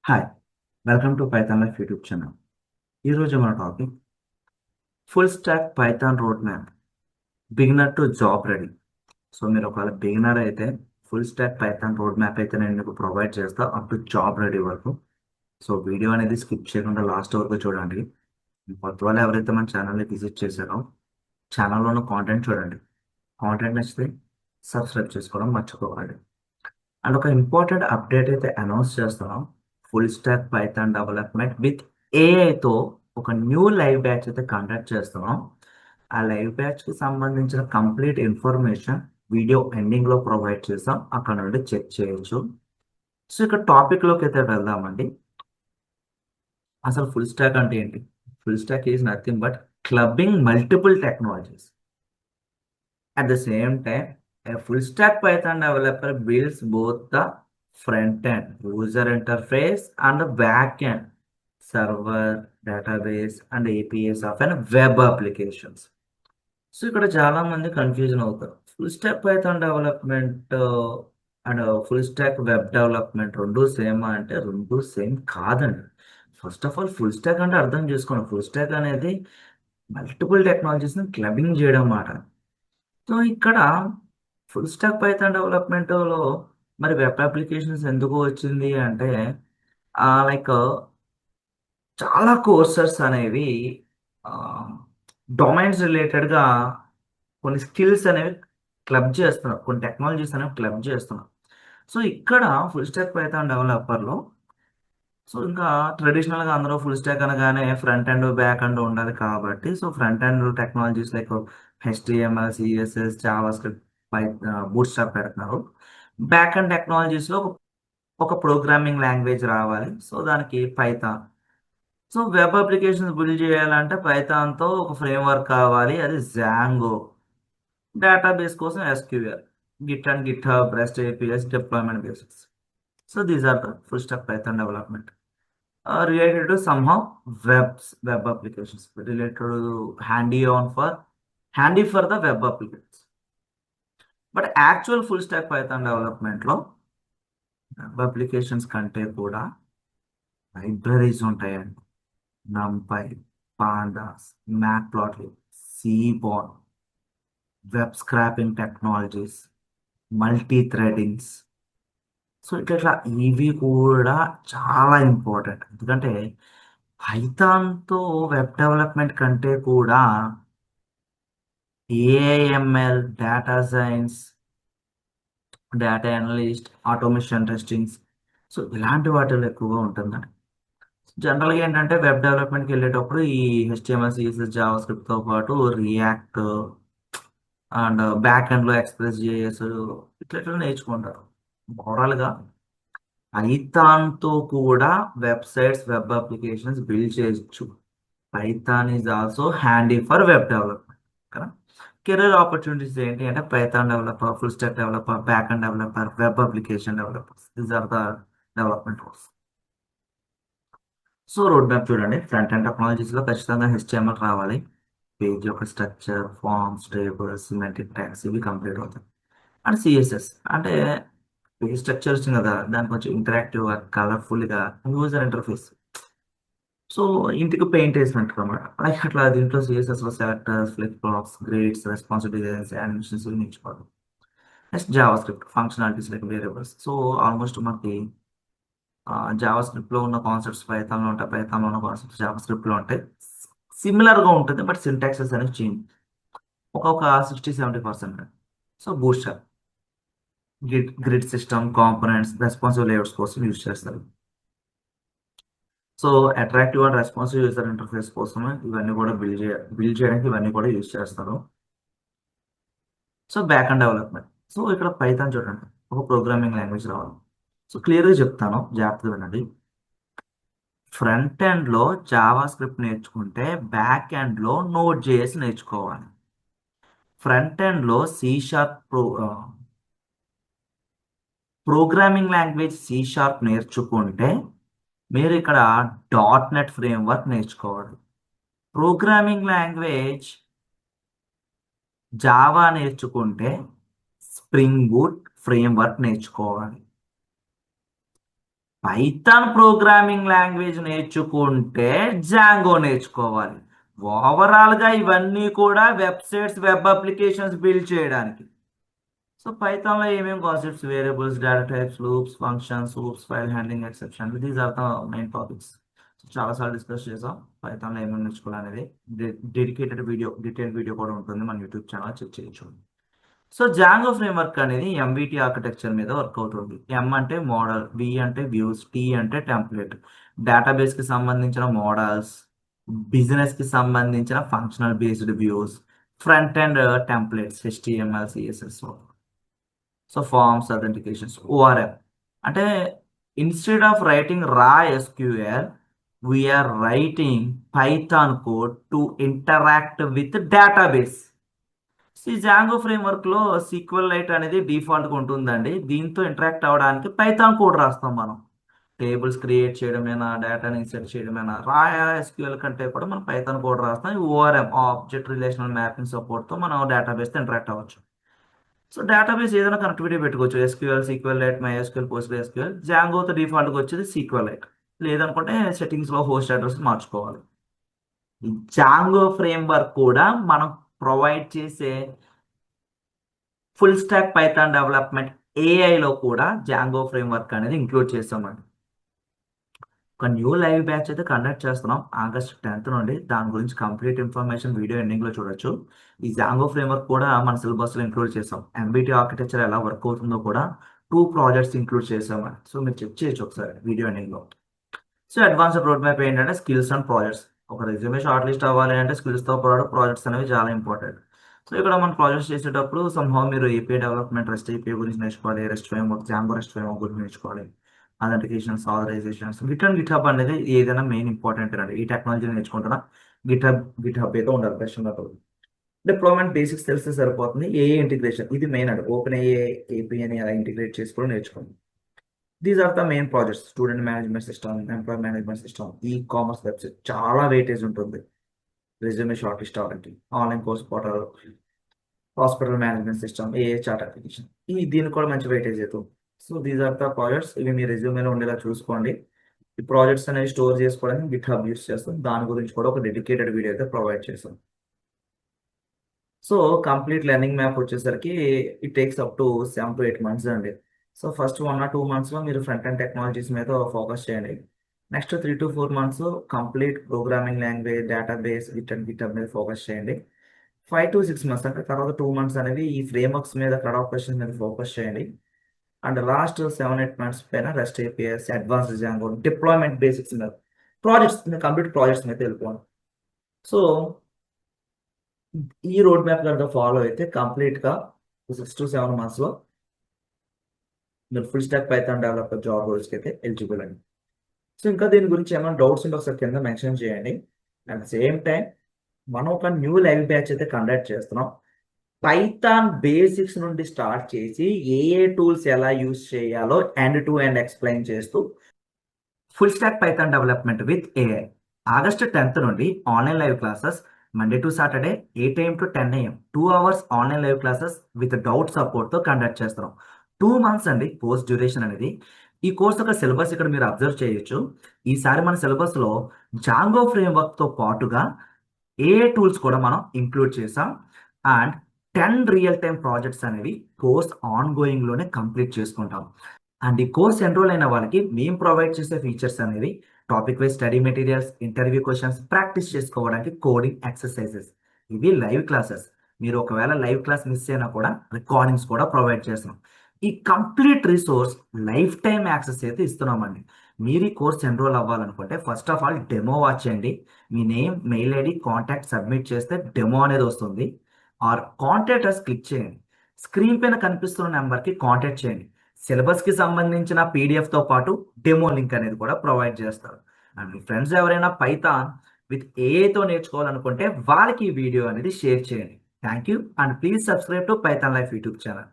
Hi welcome to Python life YouTube channel. ఈరోజు మన topic full stack Python road map beginner to job ready. So మీరు ఒకవేళ beginner అయితే full stack Python road map అయితే నేను మీకు ప్రొవైడ్ చేస్తా అప్ టు జాబ్ రెడీ వరకు. సో వీడియో అనేది స్కిప్ చేయకుండా లాస్ట్ వరకు చూడండి. కొత్త వాళ్ళు ఎవరైతే మన ఛానల్ని విజిట్ చేశారో ఛానల్లో ఉన్న కాంటెంట్ చూడండి. కాంటెంట్ నచ్చితే సబ్స్క్రైబ్ చేసుకోవడం మర్చిపోకండి. అండ్ ఒక ఇంపార్టెంట్ అప్డేట్ అయితే అనౌన్స్ చేస్తున్నాం. Full stack Python development with ఏఐతో ఒక న్యూ లైవ్ బ్యాచ్ అయితే కండక్ట్ చేస్తున్నాం. ఆ లైవ్ బ్యాచ్కి సంబంధించిన కంప్లీట్ ఇన్ఫర్మేషన్ వీడియో ఎండింగ్లో ప్రొవైడ్ చేస్తాం, అక్కడ నుండి చెక్ చేయొచ్చు. సో ఇక్కడ టాపిక్లోకి అయితే వెళ్దామండి. అసలు ఫుల్ స్టాక్ అంటే ఏంటి? Full stock is nothing but clubbing multiple technologies at the same time. A full stack Python developer builds both the front end user interface and the back end server, database, and APIs of an web applications. So ఇక్కడ చాలా మంది confusion అవుతారు. Full stack Python development and full stock web development రెండు same అంటే రెండు same కాదండి. First of all full stock అంటే అర్థం చేసుకోండి. ఫుల్ స్టాక్ అనేది మల్టిపుల్ టెక్నాలజీస్ని క్లబ్బింగ్ చేయడం అన్నమాట. సో ఇక్కడ ఫుల్ స్టాక్ పైథాన్ డెవలప్మెంట్లో మరి వెబ్ అప్లికేషన్స్ ఎందుకు వచ్చింది అంటే లైక్ చాలా కోర్సెస్ అనేవి డొమైన్స్ రిలేటెడ్గా కొన్ని స్కిల్స్ అనేవి క్లబ్ చేస్తున్నారు, కొన్ని టెక్నాలజీస్ అనేవి క్లబ్ చేస్తున్నారు. సో ఇక్కడ ఫుల్ స్టాక్ పైథాన్ డెవలపర్లో సో ఇంకా ట్రెడిషనల్గా అందరూ ఫుల్ స్టాక్ అనగానే ఫ్రంట్ అండ్ బ్యాక్ అండ్ ఉండాలి కాబట్టి so front end technologies like HTML, CSS, JavaScript, Bootstrap పెడుతున్నారు. బ్యాక్ అండ్ టెక్నాలజీస్లో ఒక ప్రోగ్రామింగ్ లాంగ్వేజ్ రావాలి, సో దానికి Python. So web applications build చేయాలంటే పైథాన్తో ఒక ఫ్రేమ్వర్క్ కావాలి, అది జాంగో. డేటాబేస్ కోసం SQL, Git and GitHub, REST APIs, deployment basics. So these are the full stack Python development. Related to somehow web applications related to handy for the web applications. But actual full stack Python development లో web applications కంటే కూడా libraries ఉంటాయండి. NumPy, pandas, Matplotlib, Seaborn, web scraping technologies, multi threadings. So ఇట్లా ఇవి కూడా చాలా important. ఎందుకంటే పైథాన్తో web development కంటే కూడా AIML, data science, data analyst, automation testings, so ఇలాంటి వాటిలో ఎక్కువగా ఉంటుందండి. జనరల్గా ఏంటంటే వెబ్ డెవలప్మెంట్కి వెళ్ళేటప్పుడు ఈ హెచ్టిఎంఎల్, సిఎస్ఎస్, జావా స్క్రిప్ట్తో పాటు రియాక్ట్ అండ్ బ్యాక్ ఎండ్లో ఎక్స్ప్రెస్ జేఎస్ ఇట్లా నేర్చుకుంటారు. ఓవరాల్గా పైథాన్తో కూడా వెబ్సైట్స్, వెబ్ అప్లికేషన్స్ బిల్డ్ చేయొచ్చు. Python is also handy for web development కదా. కెరీర్ ఆపర్చునిటీస్ ఏంటి అంటే Python developer, full stack developer, back end developer, web application developers, these are the development roles. So roadmap చూడండి. Front end టెక్నాలజీస్లో ఖచ్చితంగా HTML రావాలి. Page యొక్క structure, forms, tables, symmetric tags ఇవి complete అవుతాయి. And CSS అంటే page structure వచ్చింది కదా, దానికి కొంచెం ఇంటరాక్టివ్గా, కలర్ఫుల్గా యూజర్ ఇంటర్ఫేస్. సో ఇంటికి పెయింట్ వేసినట్టు అనమాట. లైక్ అట్లా దీంట్లో సిఎస్ఎస్లో selectors, flip flops, grids, responsive designs, animations ఇవి నేర్చుకోవాలి. Next JavaScript functionalities like variables. So almost మనకి జావా స్క్రిప్ట్లో ఉన్న కాన్సెప్ట్స్ పైథాన్లో ఉంటాయి, పైథాన్లో ఉన్న కాన్సెప్ట్స్ జావా స్క్రిప్ట్లో ఉంటాయి. సిమిలర్గా ఉంటుంది బట్ సింటాక్సెస్ అనేవి చేంజ్ ఒక 60-70%. So booster, grid system, components, responsive layouts కోసం యూజ్ చేస్తారు. So attractive and responsive user interface కోసం ఇవన్నీ కూడా బిల్డ్ చేయడానికి ఇవన్నీ కూడా యూజ్ చేస్తారు. So back and development. So ఇక్కడ పైథాన్ చూడండి, ఒక ప్రోగ్రామింగ్ లాంగ్వేజ్ రావాలి. సో క్లియర్గా చెప్తాను, జాగ్రత్తగా వినండి. ఫ్రంట్ ఎండ్లో జావా స్క్రిప్ట్ నేర్చుకుంటే బ్యాక్ ఎండ్లో నోడ్ జేఎస్ నేర్చుకోవాలి. ఫ్రంట్ ఎండ్లో ప్రోగ్రామింగ్ లాంగ్వేజ్ C# నేర్చుకుంటే మీరు ఇక్కడ .NET ఫ్రేమ్వర్క్ నేర్చుకోవాలి. ప్రోగ్రామింగ్ లాంగ్వేజ్ జావా నేర్చుకుంటే స్ప్రింగ్ బూట్ ఫ్రేమ్వర్క్ నేర్చుకోవాలి. పైథాన్ ప్రోగ్రామింగ్ లాంగ్వేజ్ నేర్చుకుంటే జాంగో నేర్చుకోవాలి. ఓవరాల్గా ఇవన్నీ కూడా వెబ్సైట్స్, వెబ్ అప్లికేషన్స్ బిల్డ్ చేయడానికి. సో పైథాన్లో ఏమేమి concepts, variables, data types, loops, functions, loops, file handling, exception, these are the main topics. So చాలాసార్లు డిస్కస్ చేసాం పైథాన్లో ఏమేమి నేర్చుకోవాలనేది. డెడికేటెడ్ వీడియో, డీటెయిల్ వీడియో కూడా ఉంటుంది మన యూట్యూబ్ ఛానల్, చెక్ చేయొచ్చు. సో జాంగో ఫ్రేమ్వర్క్ అనేది ఎంవిటి ఆర్కిటెక్చర్ మీద వర్క్ అవుతుంది. ఎం అంటే మోడల్, వి అంటే వ్యూస్, టీ అంటే టెంప్లెట్. డేటాబేస్కి సంబంధించిన మోడల్స్, బిజినెస్కి సంబంధించిన functional based views, front end templates, HTML, CSS. So forms, authentications, ORM. అంటే instead of writing raw SQL, we're writing Python code to interact with database. ఈ Django framework లో SQLite అనేది default గా ఉంటుందండి. దీంతో interact అవ్వడానికి Python code రాస్తాం మనం. టేబుల్స్ క్రియేట్ చేయడమేనా, డేటాని ఇన్సర్ట్ చేయడమేనా, రాయా ఎస్క్యూఎల్ కంటే కూడా మనం పైథాన్ కోడ్ రాస్తాం. ORM, object relational mapping support తో మనం డేటాబేస్ తో ఇంటరాక్ట్ అవ్వచ్చు. సో డేటాబేస్ ఏదైనా కనెక్టివిటీ పెట్టుకోవచ్చు. SQL, SQLite, MySQL, PostgreSQL. జాంగోతో డిఫాల్ట్ గా వచ్చేది సీక్వెల్ లైట్. లేదనుకుంటే సెట్టింగ్స్ లో హోస్ట్ అడ్రస్ మార్చుకోవాలి. ఈ జాంగో ఫ్రేమ్వర్క్ కూడా మనం ప్రొవైడ్ చేసే ఫుల్ స్టాక్ పైథాన్ డెవలప్మెంట్ ఏఐలో కూడా జాంగో ఫ్రేమ్వర్క్ అనేది ఇంక్లూడ్ చేస్తామండి. ఒక న్యూ లైవ్ బ్యాచ్ అయితే కండక్ట్ చేస్తున్నాం ఆగస్ట్ 10th నుండి. దాని గురించి కంప్లీట్ ఇన్ఫర్మేషన్ వీడియో ఎండింగ్ లో చూడొచ్చు. ఈ జాంగో ఫ్రేమ్వర్క్ కూడా మన సిలబస్ లో ఇంక్లూడ్ చేస్తాం. ఎంబీటీ ఆర్కిటెక్చర్ ఎలా వర్క్ అవుతుందో కూడా 2 ప్రాజెక్ట్స్ ఇంక్లూడ్ చేసామండి. సో మీరు చెక్ చేయొచ్చు ఒకసారి వీడియో ఎండింగ్ లో. సో అడ్వాన్స్డ్ రోడ్ మ్యాప్ ఏంటంటే స్కిల్స్ అండ్ ప్రాజెక్ట్స్. ఒక రెజ్యూమే షార్ట్ లిస్ట్ అవ్వాలి అంటే స్కిల్స్ తో పాటు ప్రాజెక్ట్స్ అనేవి చాలా ఇంపార్టెంట్. సో ఇక్కడ మనం ప్రాజెక్ట్స్ చేసేటప్పుడు సంహౌ మీరు ఏపీఐ డెవలప్మెంట్, రెస్ట్ ఏపీఐ గురించి నేర్చుకోవాలి, rest framework, Django rest framework గురించి నేర్చుకోవాలి, అథెంటికేషన్స్, ఆథరైజేషన్స్, గిట్ హబ్ అనేది ఏదైనా మెయిన్ ఇంపార్టెంట్ అండి. ఈ టెక్నాలజీ నేర్చుకుంటున్నా గిట్ హబ్ అయితే ఉండాలి బెస్ట్ ఉన్నప్పుడు. డిప్లాయ్మెంట్ బేసిక్స్ తెలిస్తే సరిపోతుంది. ఏఏ ఇంటిగ్రేషన్ ఇది మెయిన్ అండి. ఓపెన్ ఏఏ, ఏపీ అని అలా ఇంటిగ్రేట్ చేసుకోవడం నేర్చుకోండి. These are the main projects. Student management system, employee management system, e commerce website చాలా వెయిటేజ్ ఉంటుంది రెజ్యూమే షార్ట్ లిస్ట్ అవ్వడానికి. Online course portal, hospital management system, AI chat application, దీనికి కూడా మంచి వెయిటేజ్ అవుతుంది. So these are the projects. ఇవి మీ రెజ్యూమేలో ఉండేలా చూసుకోండి. ఈ ప్రాజెక్ట్స్ అనేవి స్టోర్ చేసుకోవడానికి గిట్ హబ్ యూస్ చేస్తాం. దాని గురించి కూడా ఒక డెడికేటెడ్ వీడియో అయితే ప్రొవైడ్ చేస్తాం. సో కంప్లీట్ లెర్నింగ్ మ్యాప్ వచ్చేసరికి it takes up to 7 to 8 months అండి. సో ఫస్ట్ 1 or 2 months లో మీరు ఫ్రంట్ అండ్ టెక్నాలజీస్ మీద ఫోకస్ చేయండి. Next 3 to 4 months complete programming language, database, Git hub మీద ఫోకస్ చేయండి. 5 to 6 months అంటే తర్వాత 2 months అనేవి ఈ ఫ్రేమ్వర్క్స్ మీద, కట్ ఆఫ్ క్వశ్చన్స్ మీద ఫోకస్ చేయండి. అండ్ లాస్ట్ 7-8 months పైన rest APIs, advanced Django, deployment basics మీద, ప్రాజెక్ట్స్, కంప్లీట్ ప్రాజెక్ట్స్ మీద వెళ్ళిపోండి. సో ఈ రోడ్ మ్యాప్ కనుక ఫాలో అయితే కంప్లీట్ గా 6 to 7 months లో మీరు full stack Python developer job రోల్స్కి అయితే ఎలిజిబుల్ అండి. సో ఇంకా దీని గురించి ఏమైనా డౌట్స్ ఉంటే ఒకసారి కింద మెన్షన్ చేయండి. అట్ ద సేమ్ టైం మనం ఒక న్యూ లైవ్ బ్యాచ్ అయితే కండక్ట్ చేస్తున్నాం. పైథాన్ బేసిక్స్ నుండి స్టార్ట్ చేసి ఏ టూల్స్ ఎలా యూస్ చేయాలో ఎండ్ టు ఎండ్ ఎక్స్ప్లెయిన్ చేస్తూ full stack Python development with AI. August 10th నుండి online live classes, Monday to Saturday 8 AM to 10 AM 2 hours online live classes with doubt సపోర్ట్తో conduct చేస్తున్నాం. 2 months అండి course duration అనేది. ఈ course యొక్క syllabus ఇక్కడ మీరు అబ్జర్వ్ చేయొచ్చు. ఈసారి మన సిలబస్లో జాంగో ఫ్రేమ్వర్క్తో పాటుగా ఏ టూల్స్ కూడా మనం ఇంక్లూడ్ చేసాం. అండ్ 10 రియల్ టైమ్ ప్రాజెక్ట్స్ అనేవి కోర్స్ ఆన్ గోయింగ్లోనే కంప్లీట్ చేసుకుంటాం. అండ్ ఈ కోర్స్ ఎన్రోల్ అయిన వాళ్ళకి మేము ప్రొవైడ్ చేసే ఫీచర్స్ అనేవి topic wise study materials, interview questions, practice చేసుకోవడానికి కోడింగ్ ఎక్సర్సైజెస్. ఇవి లైవ్ క్లాసెస్. మీరు ఒకవేళ లైవ్ క్లాస్ మిస్ అయినా కూడా రికార్డింగ్స్ కూడా ప్రొవైడ్ చేస్తున్నాం. ఈ complete resource life time access అయితే ఇస్తున్నామండి. మీరు ఈ కోర్స్ ఎన్రోల్ అవ్వాలనుకుంటే first of all demo watch చేయండి. మీ name, mail ID, contact submit చేస్తే డెమో అనేది వస్తుంది. ఆర్ కాంటాక్ట్ అస్ క్లిక్ చేయండి. స్క్రీన్ పైన కనిపిస్తున్న నెంబర్కి కాంటాక్ట్ చేయండి. సిలబస్కి సంబంధించిన పీడిఎఫ్తో పాటు డెమో లింక్ అనేది కూడా ప్రొవైడ్ చేస్తారు. అండ్ మీ ఫ్రెండ్స్ ఎవరైనా పైథాన్ విత్ ఏఐతో నేర్చుకోవాలనుకుంటే వాళ్ళకి ఈ వీడియో అనేది షేర్ చేయండి. Thank you and please subscribe to Python life YouTube channel.